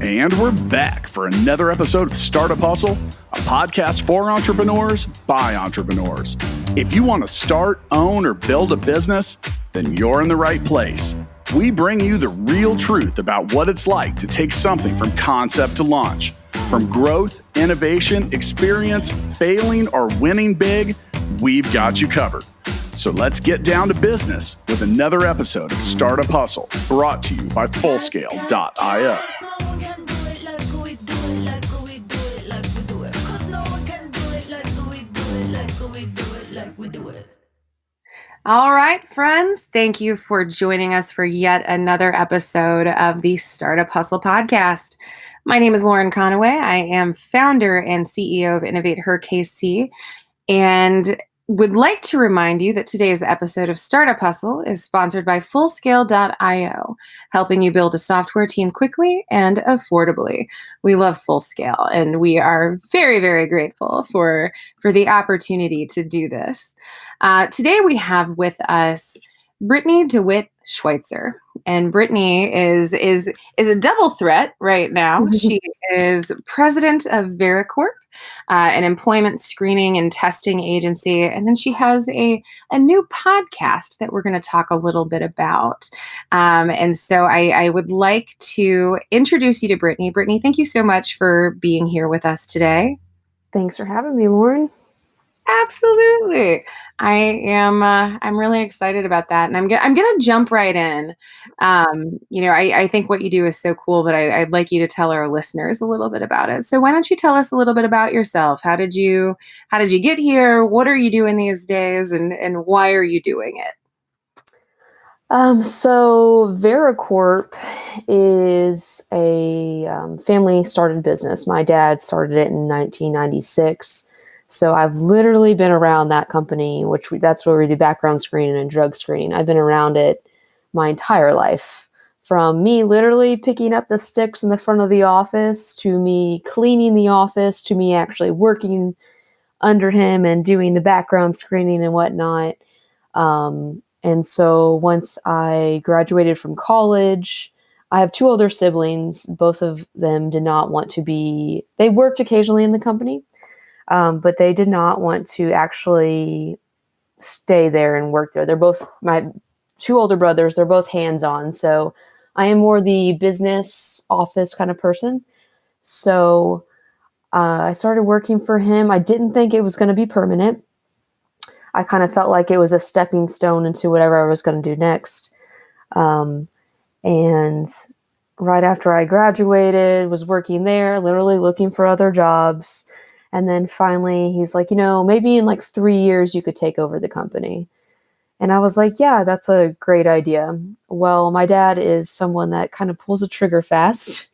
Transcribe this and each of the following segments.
And we're back for another episode of Startup Hustle, a podcast for entrepreneurs by entrepreneurs. If you want to start, own, or build a business, then you're in the right place. We bring you the real truth about what it's like to take something from concept to launch. From growth, innovation, experience, failing, or winning big, we've got you covered. So let's get down to business with another episode of Startup Hustle, brought to you by Fullscale.io. All right, friends, thank you for joining us for yet another episode of the Startup Hustle podcast. My name is Lauren Conaway. I am founder and CEO of InnovateHerKC, and would like to remind you that today's episode of Startup Hustle is sponsored by Fullscale.io, helping you build a software team quickly and affordably. We love Fullscale, and we are very, very grateful for the opportunity to do this. Today we have with us Britany, DeWitt, Schweitzer. And Britany is a double threat right now. She is president of VeriCorp, an employment screening and testing agency. And then she has a new podcast that we're going to talk a little bit about. And so I would like to introduce you to Britany. Britany, thank you so much for being here with us today. Thanks for having me, Lauren. Absolutely. I'm really excited about that. And I'm going to jump right in. I think what you do is so cool, but I'd like you to tell our listeners a little bit about it. So why don't you tell us a little bit about yourself? How did you get here? What are you doing these days? And why are you doing it? So VeriCorp is a family started business. My dad started it in 1996. So I've literally been around that company, that's where we do background screening and drug screening. I've been around it my entire life, from me literally picking up the sticks in the front of the office, to me cleaning the office, to me actually working under him and doing the background screening and whatnot. And so once I graduated from college, I have two older siblings. Both of them did not want to they worked occasionally in the company. But they did not want to actually stay there and work there. They're both my two older brothers. They're both hands-on. So I am more the business office kind of person. So I started working for him. I didn't think it was going to be permanent. I kind of felt like it was a stepping stone into whatever I was going to do next. And right after I graduated, was working there, literally looking for other jobs. And then finally, he's like, maybe in like 3 years, you could take over the company. And I was like, yeah, that's a great idea. Well, my dad is someone that kind of pulls a trigger fast.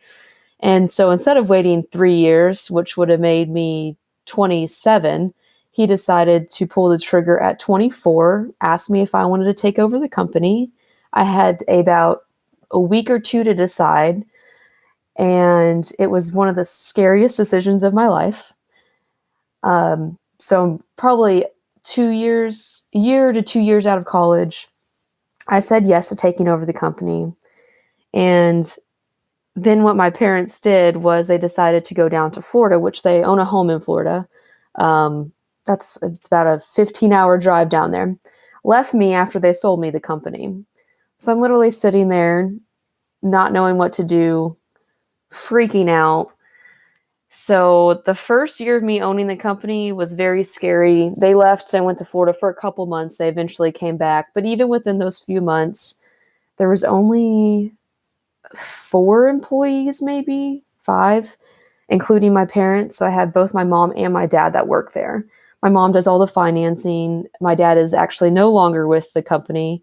And so instead of waiting 3 years, which would have made me 27, he decided to pull the trigger at 24, asked me if I wanted to take over the company. I had about a week or two to decide. And it was one of the scariest decisions of my life. So probably 2 years, year to 2 years out of college, I said yes to taking over the company. And then what my parents did was they decided to go down to Florida, which they own a home in Florida. It's about a 15-hour drive down there. Left me after they sold me the company. So I'm literally sitting there, not knowing what to do, freaking out. So the first year of me owning the company was very scary. They left and went to Florida for a couple months. They eventually came back. But even within those few months, there was only 4 employees, maybe 5, including my parents. So I had both my mom and my dad that work there. My mom does all the financing. My dad is actually no longer with the company.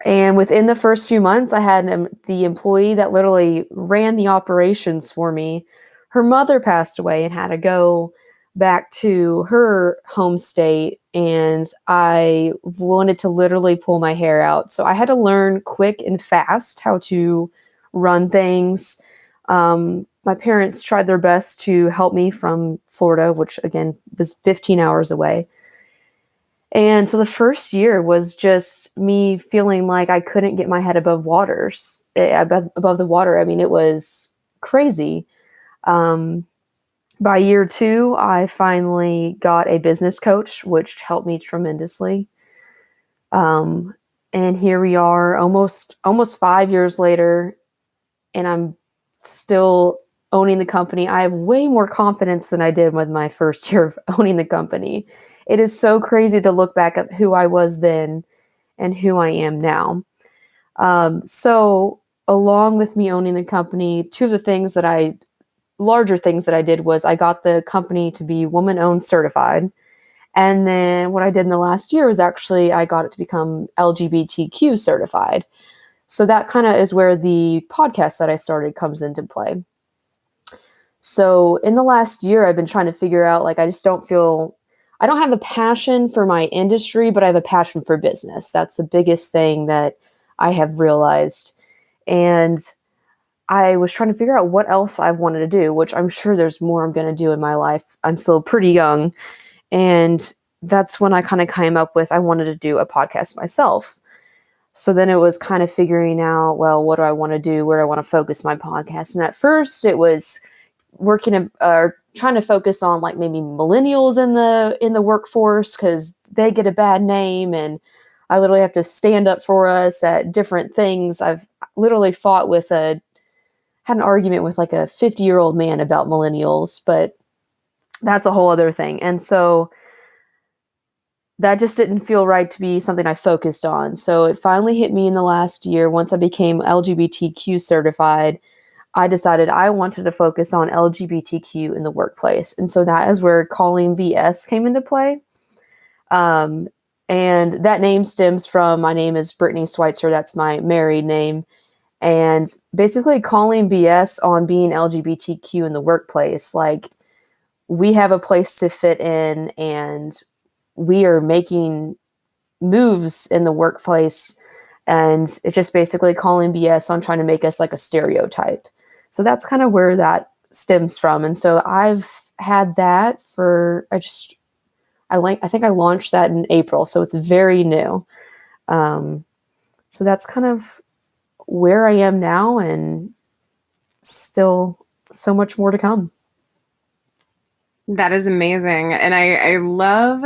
And within the first few months, I had the employee that literally ran the operations for me. Her mother passed away and had to go back to her home state. And I wanted to literally pull my hair out. So I had to learn quick and fast how to run things. My parents tried their best to help me from Florida, which again was 15 hours away. And so the first year was just me feeling like I couldn't get my head above above the water. I mean, it was crazy. By year 2, I finally got a business coach, which helped me tremendously. And here we are almost 5 years later, and I'm still owning the company. I have way more confidence than I did with my first year of owning the company. It is so crazy to look back at who I was then and who I am now. So along with me owning the company, two of the larger things that I did was I got the company to be woman-owned certified. And then what I did in the last year was actually I got it to become LGBTQ certified. So that kind of is where the podcast that I started comes into play. So in the last year, I've been trying to figure out, like, I don't have a passion for my industry, but I have a passion for business. That's the biggest thing that I have realized. And I was trying to figure out what else I wanted to do, which I'm sure there's more I'm going to do in my life. I'm still pretty young. And that's when I kind of came up with, I wanted to do a podcast myself. So then it was kind of figuring out, well, what do I want to do? Where do I want to focus my podcast? And at first it was trying to focus on like maybe millennials in the workforce, because they get a bad name and I literally have to stand up for us at different things. I've literally had an argument with like a 50-year-old man about millennials, but that's a whole other thing. And so that just didn't feel right to be something I focused on. So it finally hit me in the last year. Once I became LGBTQ certified, I decided I wanted to focus on LGBTQ in the workplace. And so that is where Calling BS came into play. And that name stems from, my name is Britany Schweitzer. That's my married name. And basically calling BS on being LGBTQ in the workplace. Like, we have a place to fit in, and we are making moves in the workplace, and it's just basically calling BS on trying to make us like a stereotype. So that's kind of where that stems from. And so I've had that I think I launched that in April, so it's very new. So that's kind of where I am now, and still so much more to come. That is amazing. And I love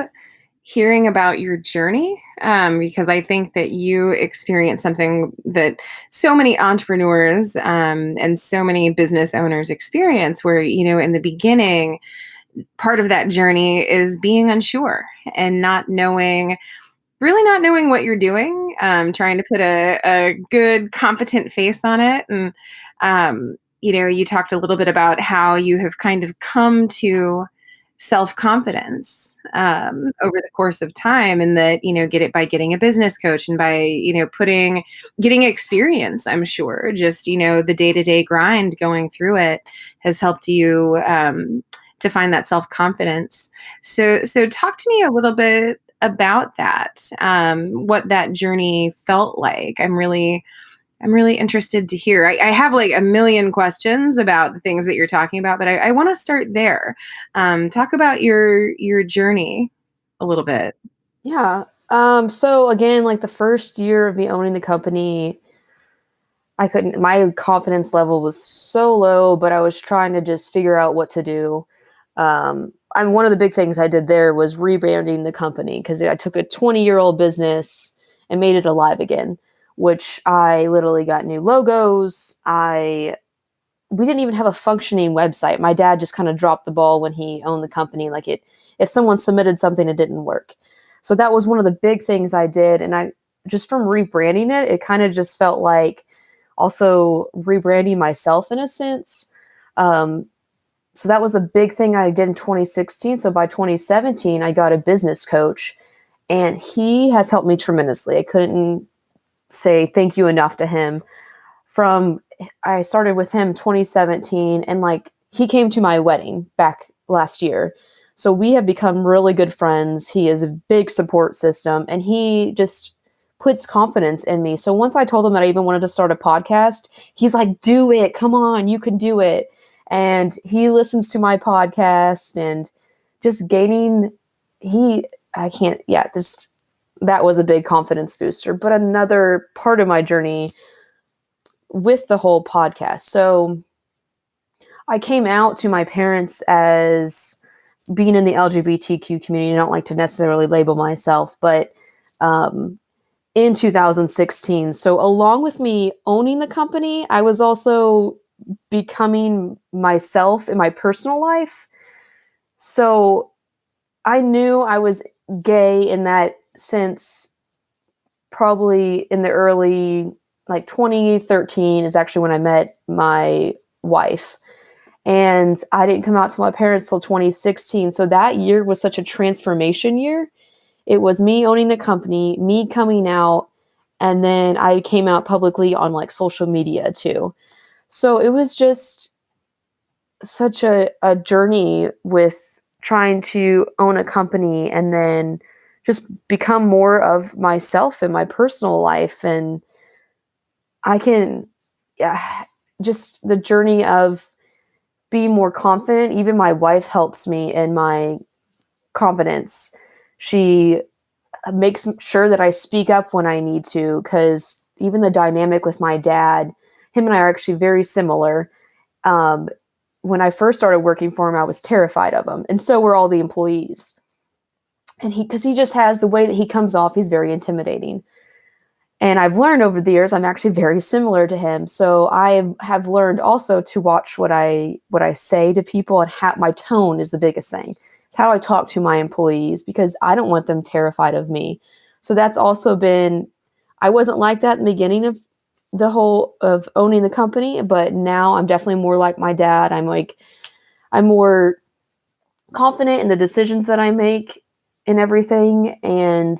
hearing about your journey, because I think that you experienced something that so many entrepreneurs and so many business owners experience, where, in the beginning, part of that journey is being unsure and really not knowing what you're doing, trying to put a good, competent face on it. And, you talked a little bit about how you have kind of come to self-confidence over the course of time, and that, get it by getting a business coach and by, getting experience. I'm sure just, the day-to-day grind going through it has helped you to find that self-confidence. So talk to me a little bit about that, what that journey felt like. I'm really interested to hear. I have like a million questions about the things that you're talking about, but I want to start there. Talk about your journey a little bit. Yeah. So again, like the first year of me owning the company, my confidence level was so low, but I was trying to just figure out what to do. One of the big things I did there was rebranding the company, because I took a 20-year-old business and made it alive again, which I literally got new logos. We didn't even have a functioning website. My dad just kind of dropped the ball when he owned the company. If someone submitted something, it didn't work. So that was one of the big things I did. And just from rebranding it kind of just felt like also rebranding myself in a sense. So that was the big thing I did in 2016. So by 2017, I got a business coach, and he has helped me tremendously. I couldn't say thank you enough to him. I started with him 2017, and he came to my wedding back last year. So we have become really good friends. He is a big support system, and he just puts confidence in me. So once I told him that I even wanted to start a podcast, he's like, do it. Come on, you can do it. And he listens to my podcast, and just I can't, yeah, just that was a big confidence booster. But another part of my journey with the whole podcast. So I came out to my parents as being in the LGBTQ community. I don't like to necessarily label myself, but in 2016. So along with me owning the company, I was also becoming myself in my personal life. So I knew I was gay in that sense, probably in the early, like 2013 is actually when I met my wife. And I didn't come out to my parents till 2016. So that year was such a transformation year. It was me owning a company, me coming out, and then I came out publicly on like social media too. So it was just such a journey with trying to own a company and then just become more of myself in my personal life. And I can, yeah, just the journey of being more confident. Even my wife helps me in my confidence. She makes sure that I speak up when I need to, because even the dynamic with my dad, him and I are actually very similar. When I first started working for him, I was terrified of him. And so were all the employees. And because he just has the way that he comes off, he's very intimidating. And I've learned over the years, I'm actually very similar to him. So I have learned also to watch what I say to people, and my tone is the biggest thing. It's how I talk to my employees, because I don't want them terrified of me. So that's also been, I wasn't like that in the beginning of the whole of owning the company, but now I'm definitely more like my dad. I'm more confident in the decisions that I make and everything, and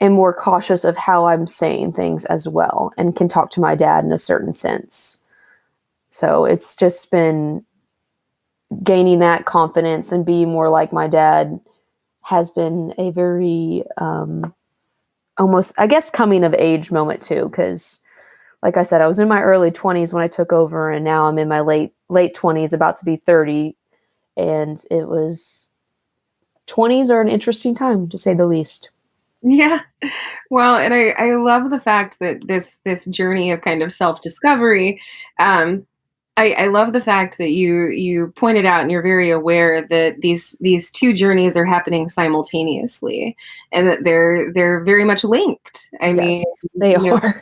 am more cautious of how I'm saying things as well, and can talk to my dad in a certain sense. So it's just been gaining that confidence and being more like my dad has been a very almost, I guess, coming of age moment too. Because like I said, I was in my early 20s when I took over, and now I'm in my late 20s, about to be 30. And it was 20s are an interesting time, to say the least. Yeah. Well, and I love the fact that this journey of kind of self-discovery, I love the fact that you pointed out and you're very aware that these two journeys are happening simultaneously, and that they're very much linked. I mean, Yes, they are.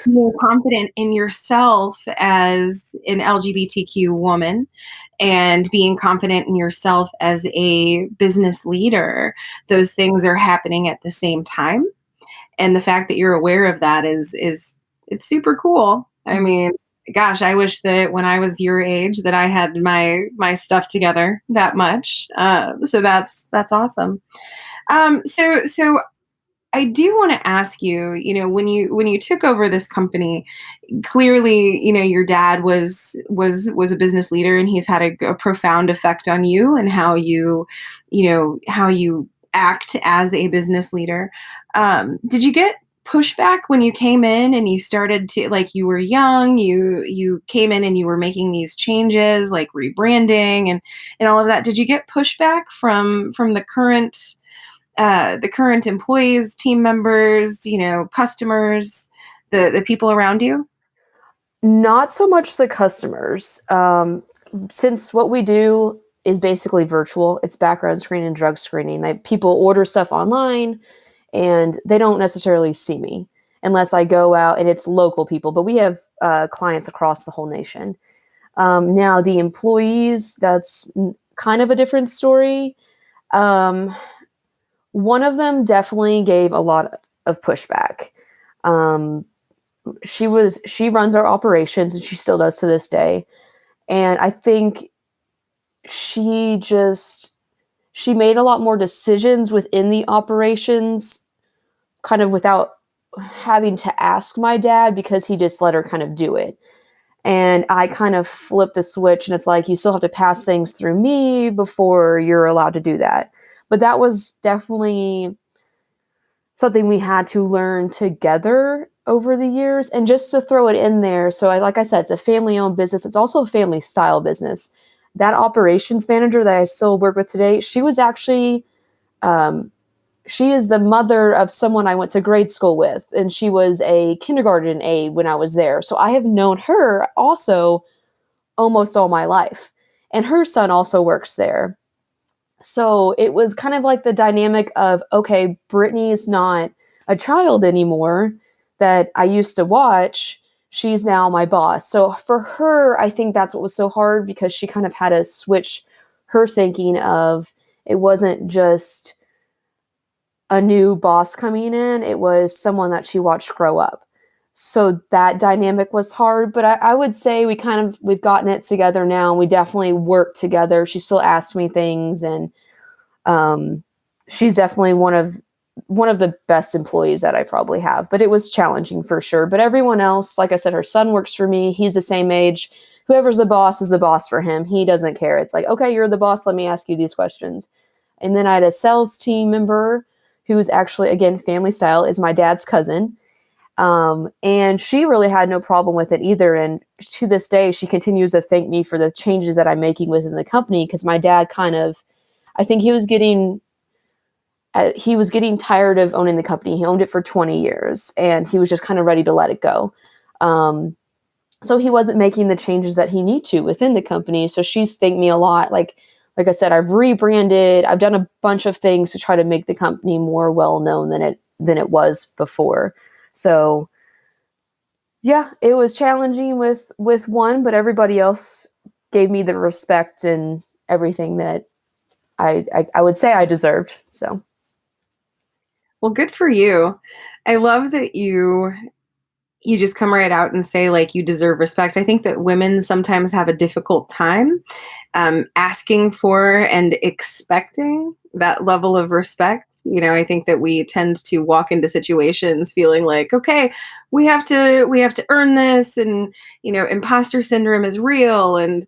more confident in yourself as an LGBTQ woman, and being confident in yourself as a business leader. Those things are happening at the same time. And the fact that you're aware of that is it's super cool. I mean, gosh, I wish that when I was your age that I had my stuff together that much. So that's awesome. So I do want to ask you, when you took over this company, clearly, your dad was a business leader, and he's had a profound effect on you and how you act as a business leader. Did you get pushback when you came in and you started to, like, you were young, you came in and you were making these changes like rebranding and all of that? Did you get pushback from the current employees, team members, customers, the people around you? Not so much the customers. Since what we do is basically virtual, it's background screening and drug screening. People order stuff online, and they don't necessarily see me unless I go out, and it's local people. But we have clients across the whole nation. Now, the employees, that's kind of a different story. One of them definitely gave a lot of pushback. She runs our operations, and she still does to this day. And I think she made a lot more decisions within the operations, kind of without having to ask my dad, because he just let her kind of do it. And I kind of flipped the switch, and it's like, you still have to pass things through me before you're allowed to do that. But that was definitely something we had to learn together over the years. And just to throw it in there, so like I said, it's a family-owned business. It's also a family-style business. That operations manager that I still work with today, she was actually she is the mother of someone I went to grade school with, and she was a kindergarten aide when I was there. So I have known her also almost all my life. And her son also works there. So it was kind of like the dynamic of, okay, Britany is not a child anymore that I used to watch. She's now my boss. So for her, I think that's what was so hard, because she kind of had to switch her thinking of, it wasn't just a new boss coming in, it was someone that she watched grow up. So that dynamic was hard, but I would say we've gotten it together now, and we definitely work together. She still asks me things, and she's definitely one of the best employees that I probably have. But it was challenging for sure. But everyone else, like I said, her son works for me. He's the same age. Whoever's the boss is the boss for him. He doesn't care. It's like, okay, you're the boss. Let me ask you these questions. And then I had a sales team member who is actually, again, family style, is my dad's cousin. And she really had no problem with it either. And to this day, she continues to thank me for the changes that I'm making within the company, because my dad I think he was getting tired of owning the company. He owned it for 20 years, and he was just kind of ready to let it go. So he wasn't making the changes that he needed to within the company. So she's thanked me a lot. Like I said, I've rebranded. I've done a bunch of things to try to make the company more well-known than it was before. So yeah, it was challenging with one, but everybody else gave me the respect and everything that I would say I deserved. So. Well, good for you. I love that you just come right out and say, like, you deserve respect. I think that women sometimes have a difficult time asking for and expecting that level of respect. I think that we tend to walk into situations feeling like, okay, we have to earn this, and imposter syndrome is real, and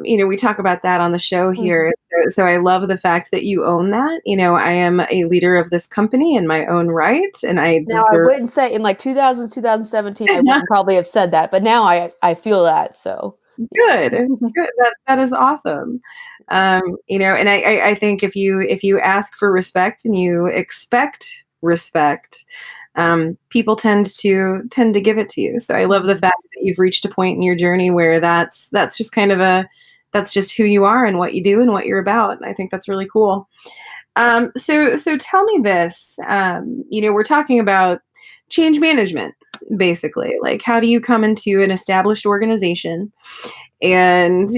we talk about that on the show here. So I love the fact that you own that. I am a leader of this company in my own right, and I wouldn't say in like 2017, I wouldn't probably have said that, but now I feel that. So good. That is awesome. And I think if you ask for respect and you expect respect, people tend to give it to you. So I love the fact that you've reached a point in your journey where that's just kind of that's just who you are and what you do and what you're about. And I think that's really cool. So tell me this. We're talking about change management, basically. Like, how do you come into an established organization and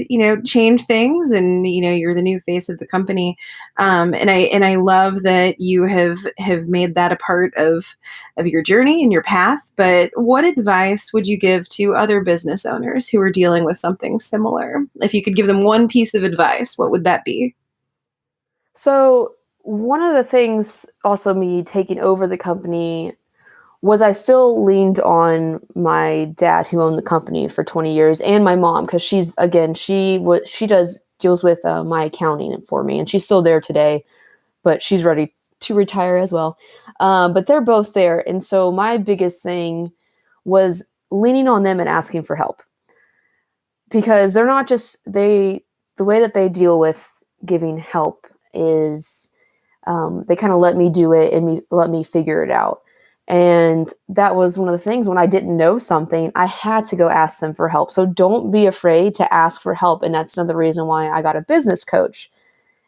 change things, and you're the new face of the company, and I love that you have made that a part of your journey and your path. But what advice would you give to other business owners who are dealing with something similar? If you could give them one piece of advice, what would that be? So one of the things also me taking over the company was I still leaned on my dad, who owned the company for 20 years, and my mom, because she deals with my accounting for me, and she's still there today, but she's ready to retire as well. But they're both there, and so my biggest thing was leaning on them and asking for help, because they're not just the way that they deal with giving help is they kind of let me do it and let me figure it out. And that was one of the things, when I didn't know something, I had to go ask them for help. So don't be afraid to ask for help. And that's another reason why I got a business coach,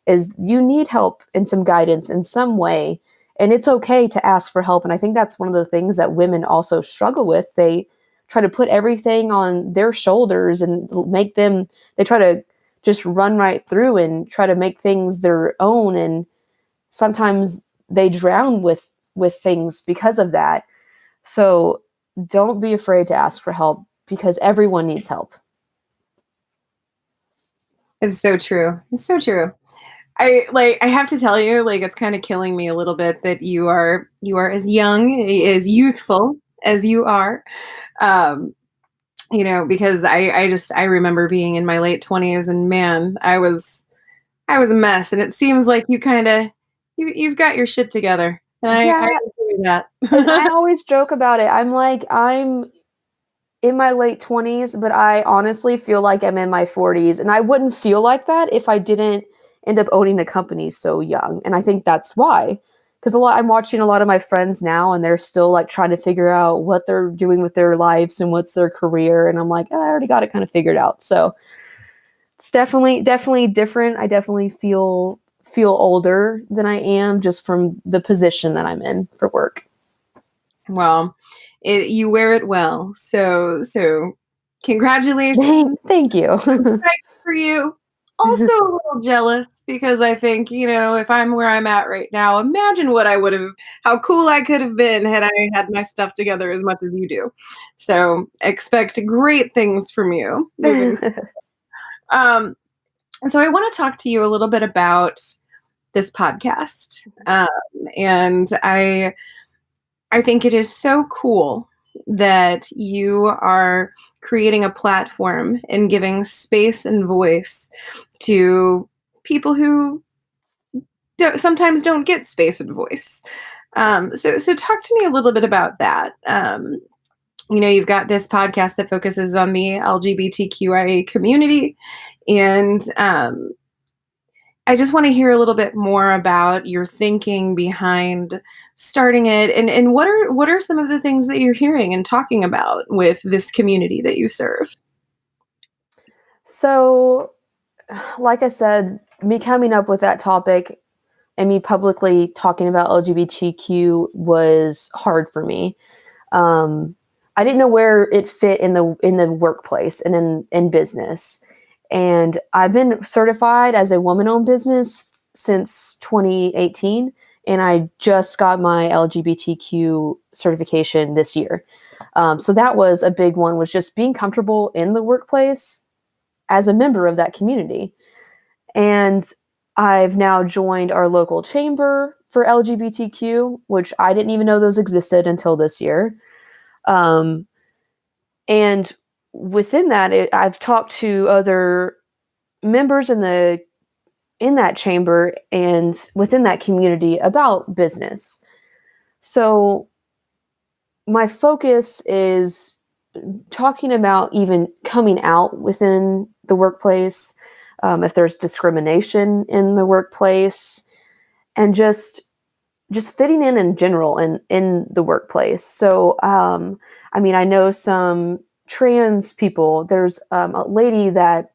is you need help and some guidance in some way. And it's okay to ask for help. And I think that's one of the things that women also struggle with. They try to put everything on their shoulders and they try to just run right through and try to make things their own. And sometimes they drown with things because of that. So don't be afraid to ask for help, because everyone needs help. It's so true. It's so true. I have to tell you, like, it's kind of killing me a little bit that you are as young, as youthful as you are. Because I remember being in my late 20s, and man, I was a mess. And it seems like you've got your shit together. And I enjoy that. And I always joke about it. I'm like, I'm in my late 20s, but I honestly feel like I'm in my 40s. And I wouldn't feel like that if I didn't end up owning the company so young. And I think that's why, because I'm watching a lot of my friends now, and they're still like trying to figure out what they're doing with their lives and what's their career. And I'm like, I already got it kind of figured out. So it's definitely different. I definitely feel older than I am just from the position that I'm in for work. Well, you wear it well. So congratulations. Thank you. Excited for you. Also a little jealous because I think, if I'm where I'm at right now, imagine how cool I could have been had I had my stuff together as much as you do. So expect great things from you. So I want to talk to you a little bit about this podcast. And I think it is so cool that you are creating a platform and giving space and voice to people who sometimes don't get space and voice. So talk to me a little bit about that. You've got this podcast that focuses on the LGBTQIA community, and I just want to hear a little bit more about your thinking behind starting it, and what are some of the things that you're hearing and talking about with this community that you serve? So, like I said, me coming up with that topic and me publicly talking about LGBTQ was hard for me. I didn't know where it fit in the workplace and in business. And I've been certified as a woman-owned business since 2018, and I just got my LGBTQ certification this year. So that was a big one, was just being comfortable in the workplace as a member of that community. And I've now joined our local chamber for LGBTQ, which I didn't even know those existed until this year. And within that, I've talked to other members in that chamber and within that community about business. So my focus is talking about even coming out within the workplace, if there's discrimination in the workplace, and just fitting in general in the workplace. So, I know some trans people. There's a lady that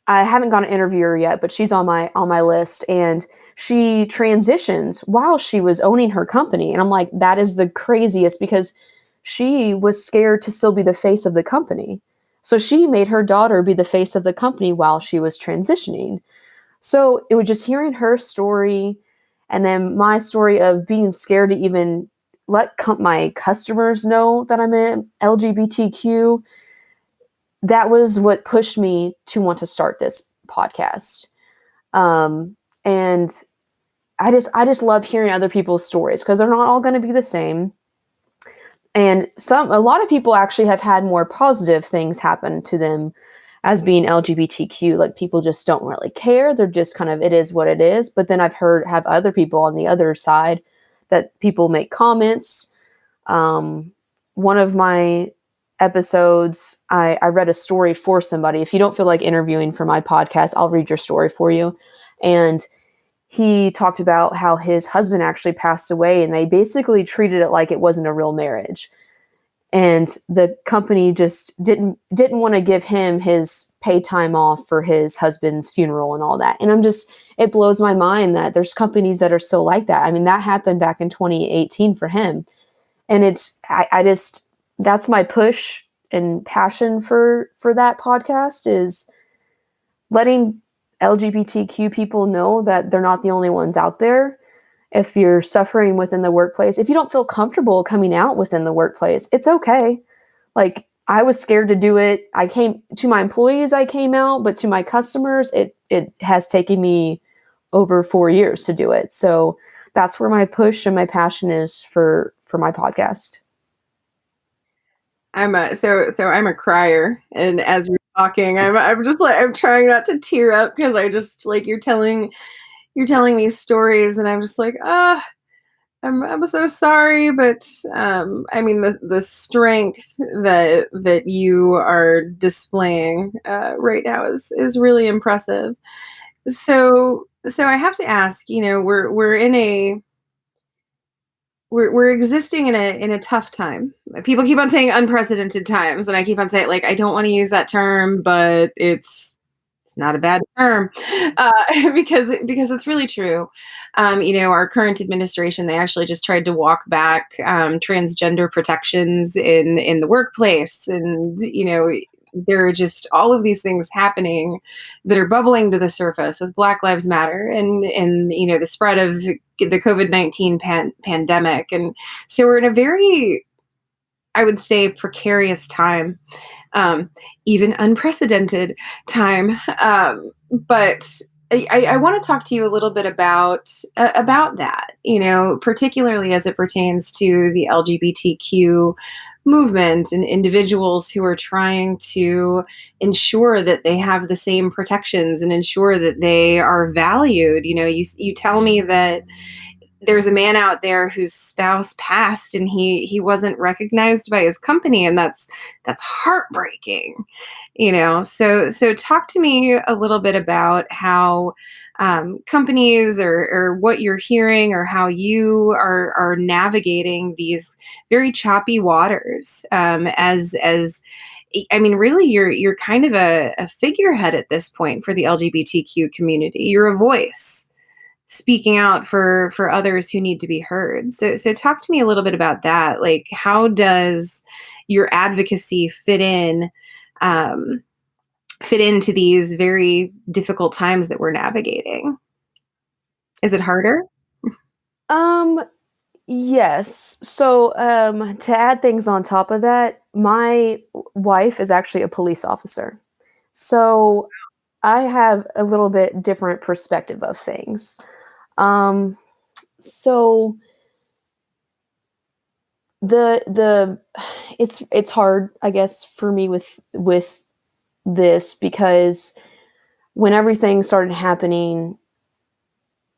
I haven't got an interview her yet, but she's on my list, and she transitioned while she was owning her company. And I'm like, that is the craziest, because she was scared to still be the face of the company. So she made her daughter be the face of the company while she was transitioning. So it was just hearing her story, and then my story of being scared to even let my customers know that I'm an LGBTQ. That was what pushed me to want to start this podcast. And I just love hearing other people's stories, because they're not all going to be the same. And a lot of people actually have had more positive things happen to them as being LGBTQ. Like, people just don't really care. They're just kind of, it is what it is. But then I've have other people on the other side that people make comments. One of my episodes, I read a story for somebody. If you don't feel like interviewing for my podcast, I'll read your story for you. And he talked about how his husband actually passed away, and they basically treated it like it wasn't a real marriage. And the company just didn't want to give him his pay time off for his husband's funeral and all that. And it blows my mind that there's companies that are still like that. I mean, that happened back in 2018 for him. And that's my push and passion for that podcast, is letting LGBTQ people know that they're not the only ones out there. If you're suffering within the workplace, if you don't feel comfortable coming out within the workplace, it's okay. Like, I was scared to do it. To my employees, I came out, but to my customers, it has taken me over 4 years to do it. So that's where my push and my passion is for my podcast. I'm a crier, and as you're talking, I'm just like, I'm trying not to tear up, because I just, like, you're telling these stories, and I'm just like, I'm so sorry, but the strength that you are displaying right now is really impressive. So I have to ask, we're existing in a tough time. People keep on saying unprecedented times, and I keep on saying, like, I don't want to use that term, but it's not a bad term, uh, because it's really true. Our current administration, they actually just tried to walk back transgender protections in the workplace, and there are just all of these things happening that are bubbling to the surface with Black Lives Matter and the spread of the COVID-19 pandemic. And so we're in a very, I would say, precarious time, um, even unprecedented time. But I want to talk to you a little bit about that, particularly as it pertains to the LGBTQ movement and individuals who are trying to ensure that they have the same protections and ensure that they are valued. You tell me that there's a man out there whose spouse passed and he wasn't recognized by his company, and that's heartbreaking. So talk to me a little bit about how companies, or what you're hearing, or how you are navigating these very choppy waters, as I mean, really, you're kind of a figurehead at this point for the LGBTQ community. You're a voice speaking out for others who need to be heard. So talk to me a little bit about that. Like, how does your advocacy um, fit into these very difficult times that we're navigating? Is it harder? Um, yes. So, to add things on top of that, my wife is actually a police officer. So I have a little bit different perspective of things. Um, so the it's hard, I guess, for me with this, because when everything started happening,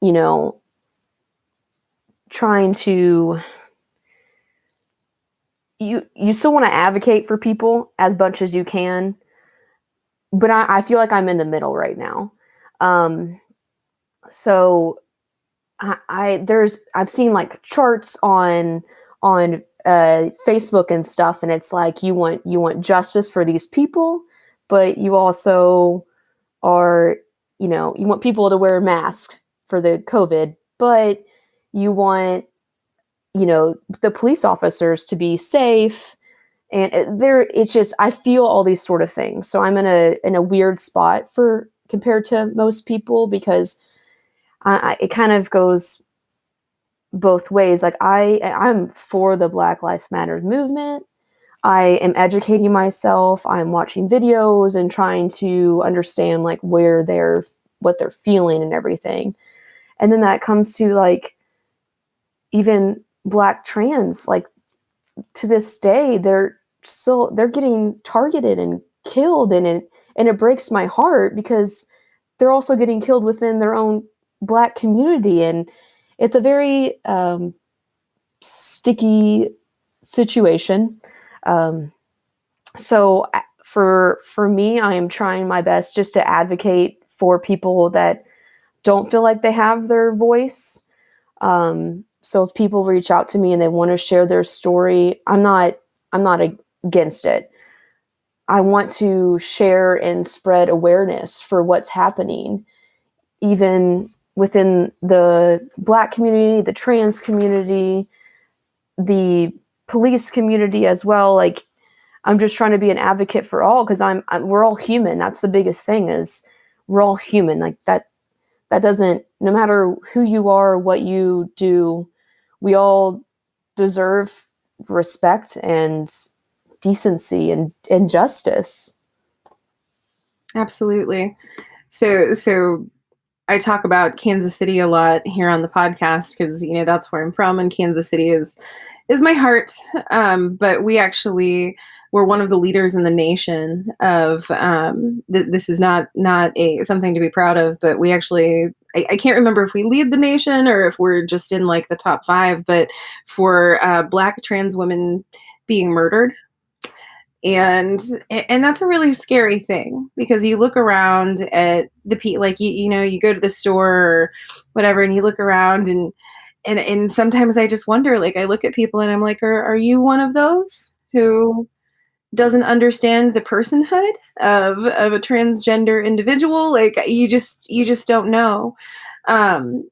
you know, trying to you still want to advocate for people as much as you can, but I feel like I'm in the middle right now. Um, so I've seen like charts on Facebook and stuff, and it's like you want justice for these people, but you also are, you want people to wear masks for the COVID, but you want, the police officers to be safe. And it's just, I feel all these sort of things. So I'm in a weird spot for compared to most people, because it kind of goes both ways. Like I'm for the Black Lives Matter movement. I am educating myself. I'm watching videos and trying to understand like what they're feeling and everything. And then that comes to like even Black trans, like to this day, they're getting targeted and killed, and it breaks my heart, because they're also getting killed within their own Black community. And it's a very sticky situation. So for me, I am trying my best just to advocate for people that don't feel like they have their voice. So if people reach out to me and they want to share their story, I'm not against it. I want to share and spread awareness for what's happening, even within the Black community, the trans community, the police community as well. Like, I'm just trying to be an advocate for all, because we're all human. That's the biggest thing, is we're all human. Like that doesn't, no matter who you are, what you do, we all deserve respect and decency and justice. Absolutely. So I talk about Kansas City a lot here on the podcast, because that's where I'm from, and Kansas City is my heart. But we actually were one of the leaders in the nation of this is not something to be proud of, but we actually, I can't remember if we lead the nation or if we're just in like the top 5, but for Black trans women being murdered. And that's a really scary thing, because you look around at the people, like, you go to the store or whatever, and you look around, and sometimes I just wonder, like, I look at people and I'm like, are you one of those who doesn't understand the personhood of a transgender individual? Like, you just don't know.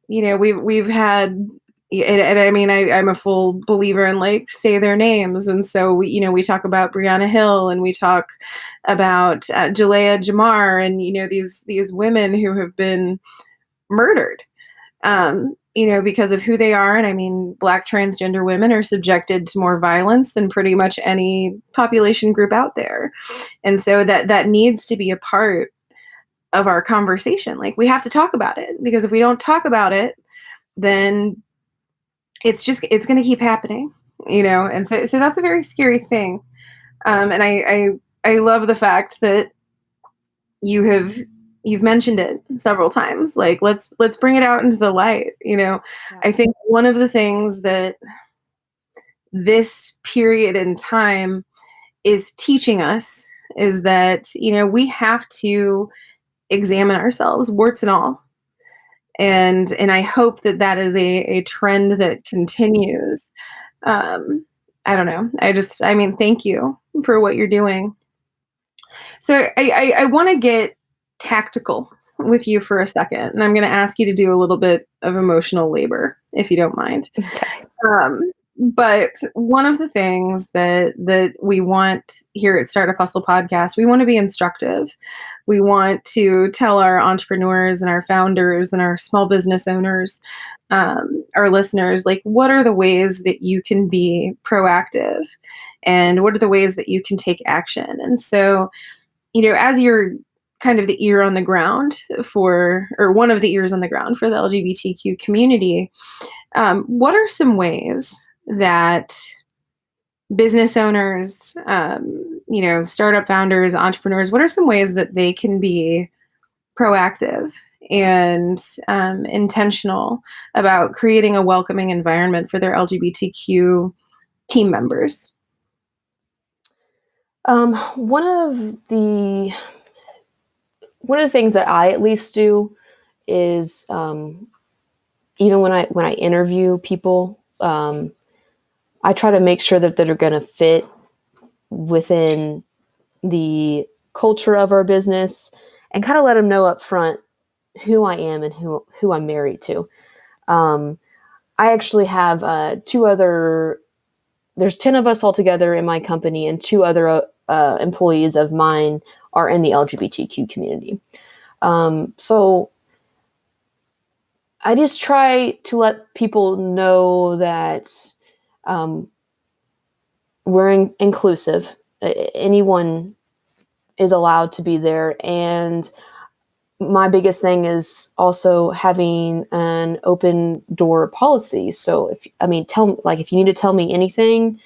We've had, and I mean, I'm a full believer in, like, say their names. And so we talk about Brianna Hill, and we talk about Jalea Jamar, and these women who have been murdered, because of who they are. And I mean, Black transgender women are subjected to more violence than pretty much any population group out there. And so that needs to be a part of our conversation. Like, we have to talk about it, because if we don't talk about it, then it's going to keep happening, and so that's a very scary thing. And I love the fact that you've mentioned it several times. Like, let's bring it out into the light. Yeah. I think one of the things that this period in time is teaching us is that, we have to examine ourselves, warts and all. And I hope that is a trend that continues. I don't know. I mean, thank you for what you're doing. So I want to get tactical with you for a second, and I'm going to ask you to do a little bit of emotional labor, if you don't mind. Okay. But one of the things that we want here at Startup Hustle Podcast, we want to be instructive. We want to tell our entrepreneurs and our founders and our small business owners, our listeners, like, what are the ways that you can be proactive, and what are the ways that you can take action? And so, as you're kind of the ear on the ground or one of the ears on the ground for the LGBTQ community, what are some ways that business owners, startup founders, entrepreneurs, what are some ways that they can be proactive and intentional about creating a welcoming environment for their LGBTQ team members? One of the things that I at least do is, even when I interview people, I try to make sure that they're going to fit within the culture of our business, and kind of let them know up front who I am and who I'm married to. I actually have there's 10 of us all together in my company, and 2 other employees of mine are in the LGBTQ community. So I just try to let people know that we're inclusive. Anyone is allowed to be there. And my biggest thing is also having an open door policy. So if you need to tell me anything,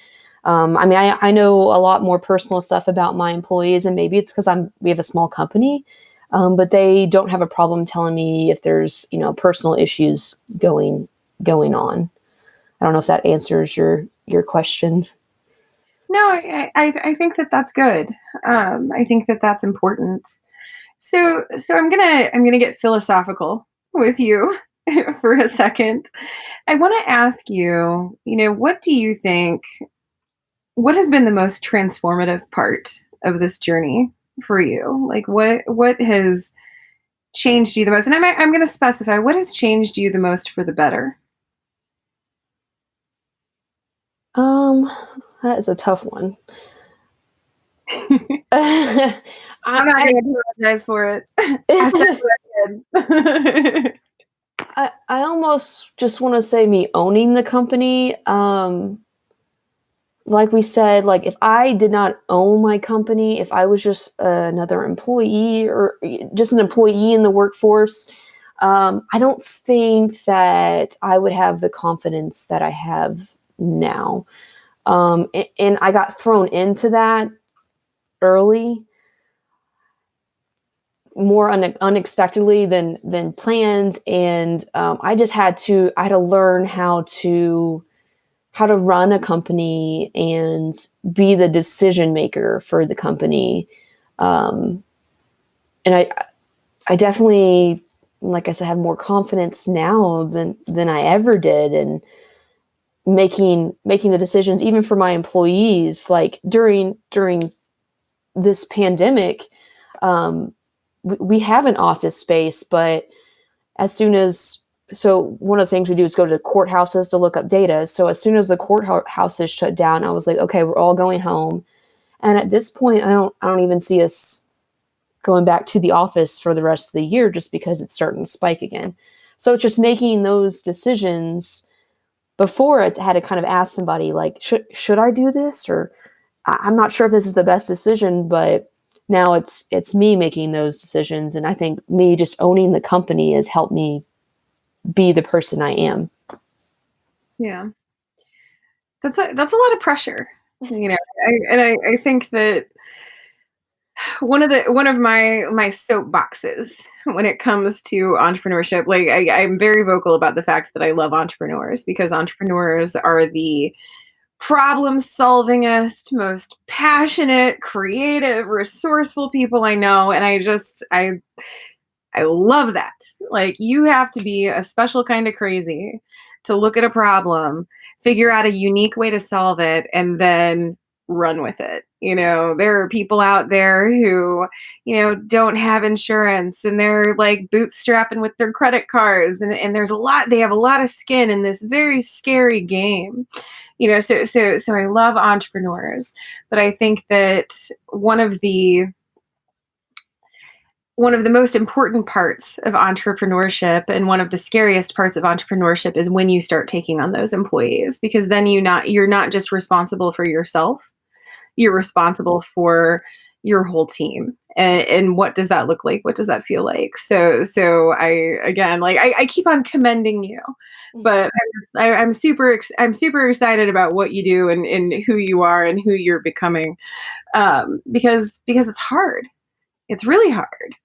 I know a lot more personal stuff about my employees, and maybe it's because we have a small company, but they don't have a problem telling me if there's, personal issues going on. I don't know if that answers your question. No, I think that's good. I think that's important. So I'm gonna get philosophical with you for a second. I want to ask you, what do you think? What has been the most transformative part of this journey for you? Like, what has changed you the most? And I'm going to specify, what has changed you the most for the better? That is a tough one. I'm not going to apologize for it. I almost just want to say me owning the company. Like we said, like, if I did not own my company, if I was just another employee or just an employee in the workforce, I don't think that I would have the confidence that I have now. And I got thrown into that early, more unexpectedly than planned. And I had to learn how to how to run a company and be the decision maker for the company. And I definitely, like I said, have more confidence now than I ever did. And making the decisions, even for my employees, like during this pandemic, we have an office space, but as soon as, so one of the things we do is go to courthouses to look up data. So as soon as the courthouses shut down, I was like, okay, we're all going home. And at this point, I don't even see us going back to the office for the rest of the year, just because it's starting to spike again. So it's just making those decisions. Before, it's had to kind of ask somebody, like, should I do this? Or I'm not sure if this is the best decision, but now it's me making those decisions. And I think me just owning the company has helped me be the person I am. Yeah. That's a lot of pressure, you know. I think that one of my soapboxes when it comes to entrepreneurship, like I'm very vocal about the fact that I love entrepreneurs, because entrepreneurs are the problem solvingest, most passionate, creative, resourceful people I know. And I love that. Like, you have to be a special kind of crazy to look at a problem, figure out a unique way to solve it, and then run with it. You know, there are people out there who, you know, don't have insurance, and they're like bootstrapping with their credit cards, and they have a lot of skin in this very scary game. You know, so I love entrepreneurs, but I think that one of the most important parts of entrepreneurship, and one of the scariest parts of entrepreneurship, is when you start taking on those employees, because then you're not just responsible for yourself, you're responsible for your whole team. And what does that look like? What does that feel like? So I keep on commending you, but I'm super excited about what you do, and who you are and who you're becoming, because it's hard. It's really hard.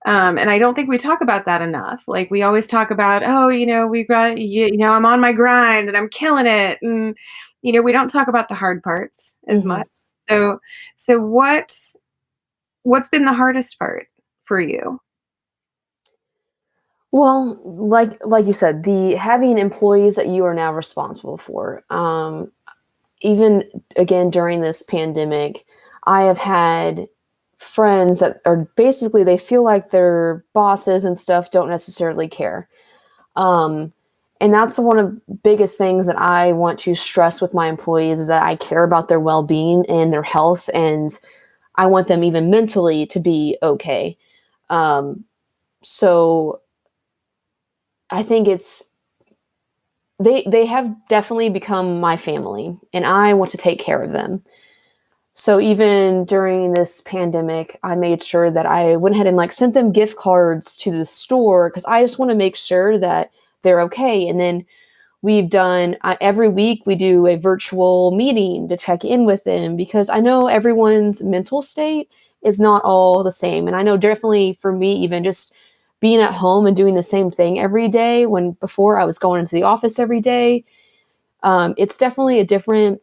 And I don't think we talk about that enough. Like, we always talk about, oh, you know, we've got, you know, I'm on my grind and I'm killing it. And, you know, we don't talk about the hard parts as much. So what's been the hardest part for you? Well, like you said, the having employees that you are now responsible for. Even again during this pandemic, I have had friends that are basically, they feel like their bosses and stuff don't necessarily care. And that's one of the biggest things that I want to stress with my employees, is that I care about their well-being and their health, and I want them even mentally to be okay. So I think they have definitely become my family, and I want to take care of them. So even during this pandemic, I made sure that I went ahead and like sent them gift cards to the store, because I just want to make sure that they're okay. And then we've done every week we do a virtual meeting to check in with them, because I know everyone's mental state is not all the same. And I know definitely for me, even just being at home and doing the same thing every day, when before I was going into the office every day, it's definitely a different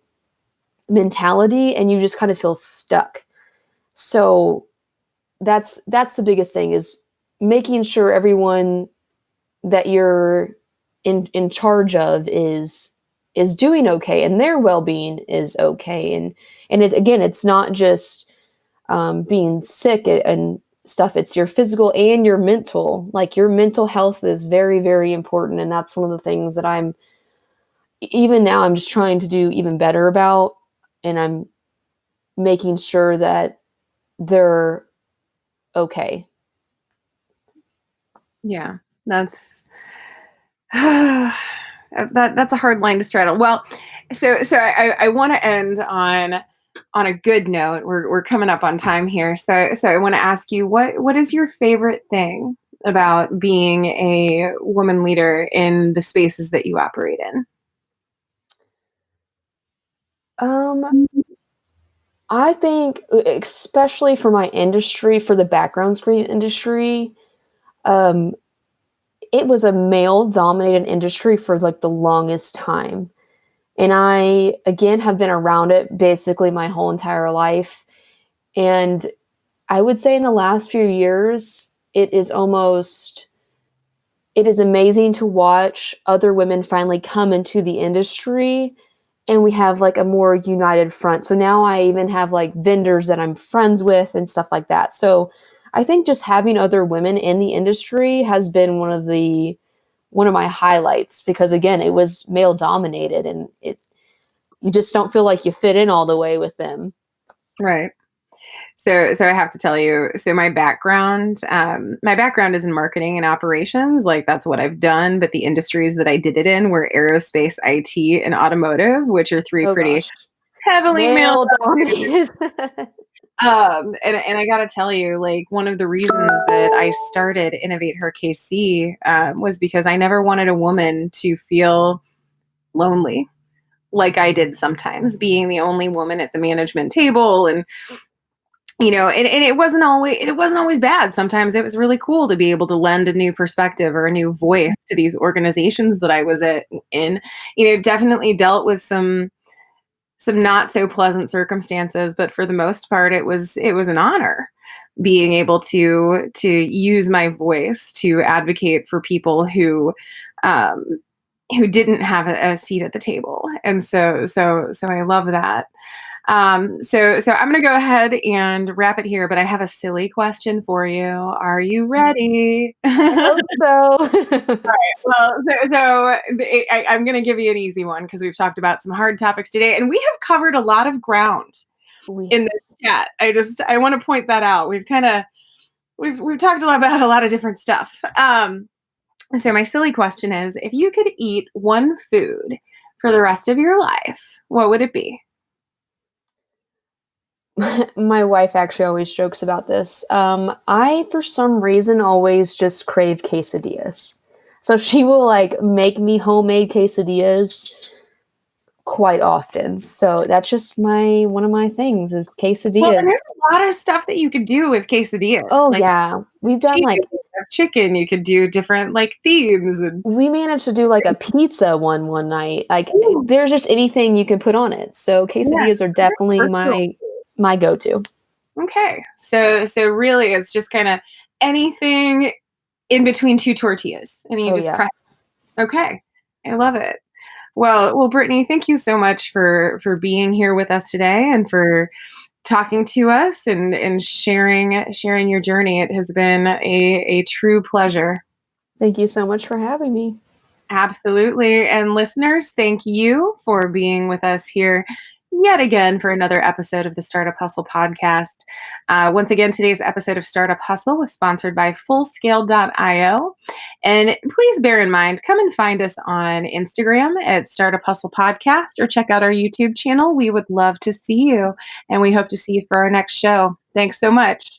mentality, and you just kind of feel stuck. So that's the biggest thing, is making sure everyone that you're in charge of is doing okay, and their well-being is okay. And it's not just being sick and stuff, it's your physical and your mental. Like, your mental health is very, very important, and that's one of the things that I'm just trying to do even better about. And I'm making sure that they're okay. Yeah, that's that's a hard line to straddle. Well, so I want to end on a good note. We're coming up on time here, so I want to ask you, what is your favorite thing about being a woman leader in the spaces that you operate in? Um, I think, especially for my industry, for the background screen industry, um, it was a male dominated industry for like the longest time. And I, again, have been around it basically my whole entire life. And I would say in the last few years, it is amazing to watch other women finally come into the industry, and we have like a more united front. So now I even have like vendors that I'm friends with and stuff like that. So I think just having other women in the industry has been one of my highlights, because again, it was male dominated, and you just don't feel like you fit in all the way with them. Right. So I have to tell you, so my background is in marketing and operations. Like that's what I've done. But the industries that I did it in were aerospace, IT, and automotive, which are three Oh pretty gosh. heavily male Male dominated. dominated. And I gotta tell you, like one of the reasons that I started InnovateHerKC was because I never wanted a woman to feel lonely, like I did sometimes, being the only woman at the management table. And and it wasn't always bad. Sometimes it was really cool to be able to lend a new perspective or a new voice to these organizations that I was in. Definitely dealt with some not so pleasant circumstances, but for the most part, it was an honor being able to use my voice to advocate for people um, who didn't have a seat at the table. And so I love that. So I'm going to go ahead and wrap it here, but I have a silly question for you. Are you ready? I hope so. Well, I'm going to give you an easy one because we've talked about some hard topics today, and we have covered a lot of ground We in this chat. I want to point that out. We've talked a lot about a lot of different stuff. So my silly question is, if you could eat one food for the rest of your life, what would it be? My wife actually always jokes about this. I, for some reason, always just crave quesadillas. So she will like make me homemade quesadillas quite often. So that's just one of my things is Well, and quesadillas. there's a lot of stuff that you could do with quesadillas. Oh Like yeah, we've done chicken, like you could have chicken, you could do different like themes and we managed to do like a pizza one night. Like ooh, there's just anything you can put on it. So yeah, quesadillas are definitely versatile. my go-to. Okay. So really it's just kind of anything in between two tortillas and you Oh just yeah. press. Okay. I love it. Well, Brittany, thank you so much for being here with us today and for talking to us and sharing your journey. It has been a true pleasure. Thank you so much for having me. Absolutely. And listeners, thank you for being with us here yet again for another episode of the Startup Hustle podcast. Once again, today's episode of Startup Hustle was sponsored by Fullscale.io. And please bear in mind, come and find us on Instagram at Startup Hustle Podcast or check out our YouTube channel. We would love to see you, and we hope to see you for our next show. Thanks so much.